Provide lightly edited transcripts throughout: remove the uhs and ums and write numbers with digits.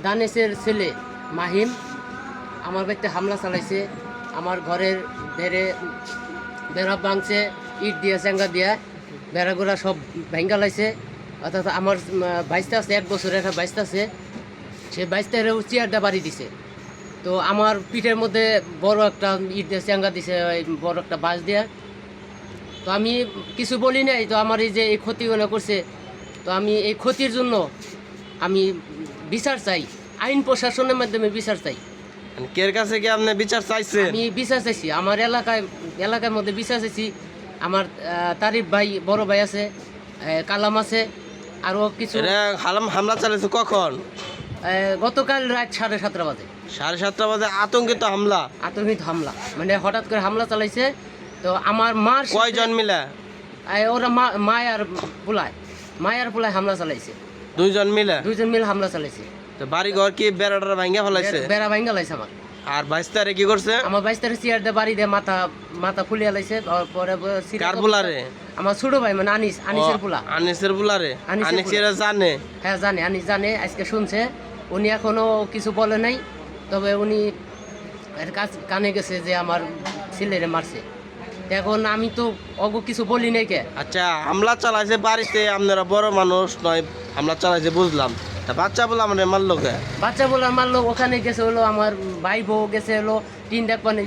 দানেশের ছেলে মাহিম আমার বাড়িতে হামলা চালাইছে। আমার ঘরের বেড়া ভাঙছে, ইট দিয়ে চেঙ্গা দিয়া বেড়াগুলা সব ভেঙ্গা লাইছে। অর্থাৎ আমার বাইশটা আছে, 1 বছরের একটা বাইশটা আছে, সে বাইশটারেও চেয়ারটা বাড়ি দিছে। তো আমার পিঠের মধ্যে বড় একটা ইট দিয়ে চেঙ্গা দিছে, বড় একটা বাঁশ দিয়ে। তো আমি কিছু বলি নাই। তো আমার এই যে এই ক্ষতিগুলো করছে, তো আমি এই ক্ষতির জন্য আমি বিচার চাই, আইন প্রশাসনের মাধ্যমে বিচার চাই। কের কাছে কি আপনি বিচার চাইছেন? আমি বিচার চাইছি, আমার এলাকার মধ্যে বিচার চাইছি। আমার তারিফ ভাই, বড় ভাই আছে, কালাম আছে, আরও কিছু। হামলা চালিয়েছে কখন? গতকাল রাত 7:30 বাজে। 7:30 বাজে আতঙ্কিত হামলা? আতঙ্কিত হামলা মানে হঠাৎ করে হামলা চালাইছে। তো আমার মার কয়জন মিলে? ওরা মায়ার পোলায় হামলা চালাইছে। 2 জন মিলে? 2 জন মিলে হামলা চালাইছে। তো বাড়ি ঘর কি বেড়াটা ভাঙ্গা ফেলাইছে? বেড়া ভাঙ্গা লাইছে আমার। আর 22 তারিখে কি করছে? আমার 22 তারিখে চেয়ার দিয়ে বাড়ি দিয়ে মাথা ফুলিয়া লাইছে। পরে কার পোলারে? আমার ছোট ভাই, মানে আনিসের পোলা। আনিসের পোলারে? আনিসের জানে? হ্যাঁ জানে, আনিস জানে, আজকে শুনছে। উনি এখনো কিছু বলে নাই, তবে উনি এর কানে গেছে যে আমার ছেলেরে মারছে। এখন আমি তো কিছু বলি নাই কে। আচ্ছা, হামলা চালাইছে বাড়িতে, আপনারা বড় মানুষ নয়, হামলা চালাইছে বুঝলাম, তা বাচ্চা বলে আমার মারলো কে? বাচ্চা বলে মারলো, ওখানে গেছে হলো আমার ভাই বউ গেছে হলো টিনটা পানে,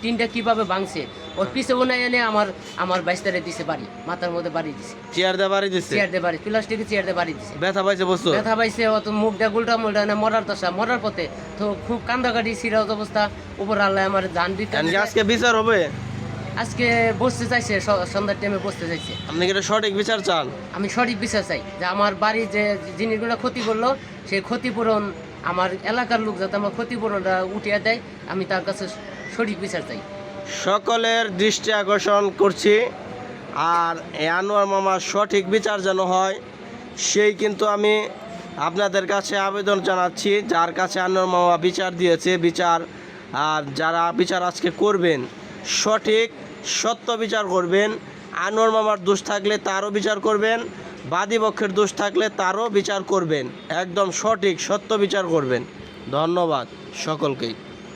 টিনটা কিভাবে ভাঙছে ওর পিছে উনাই এনে আমার 22 তারিখে দিছে বাড়ি, মাথার মধ্যে বাড়ি দিছে। চেয়ার দিয়ে বাড়ি দিছে? চেয়ার দিয়ে বাড়ি, প্লাস্টিকের চেয়ার দিয়ে বাড়ি দিছে। ব্যথা পাইছে? বসো ব্যথা পাইছে, অত মুখ দিয়ে গুলটা মুলটা না, মরার দশা, মরার পথে। তো খুব কান্দাকাটি, সিরিয়াস অবস্থা। উপর আল্লাহ আমার জান দিতে। আজকে বিচার হবে? আজকে বসতে চাইছে, সন্ধ্যার টাইমে বসতে চাইছে। আপনি কি সঠিক বিচার চান? আমি সঠিক বিচার চাই, যে আমার বাড়ি যে জিনিসগুলো ক্ষতি করলো, সেই ক্ষতিপূরণ আমার এলাকার লোক যাতে আমার ক্ষতিপূরণটা উঠিয়ে দেয়, আমি তার কাছে সঠিক বিচার চাই। সকলের দৃষ্টি আকর্ষণ করছি, আর এই আনোয়ার মামার সঠিক বিচার যেন হয় সেই কিন্তু আমি আপনাদের কাছে আবেদন জানাচ্ছি। যার কাছে আনোয়ার মামা বিচার দিয়েছে, বিচার আর যারা বিচার আজকে করবেন, সঠিক সত্য বিচার করবেন। আনোয়ার মামার দোষ থাকলে তারও বিচার করবেন, বাদী পক্ষের দোষ থাকলে তারও বিচার করবেন, একদম সঠিক সত্য বিচার করবেন। ধন্যবাদ সকলকেই।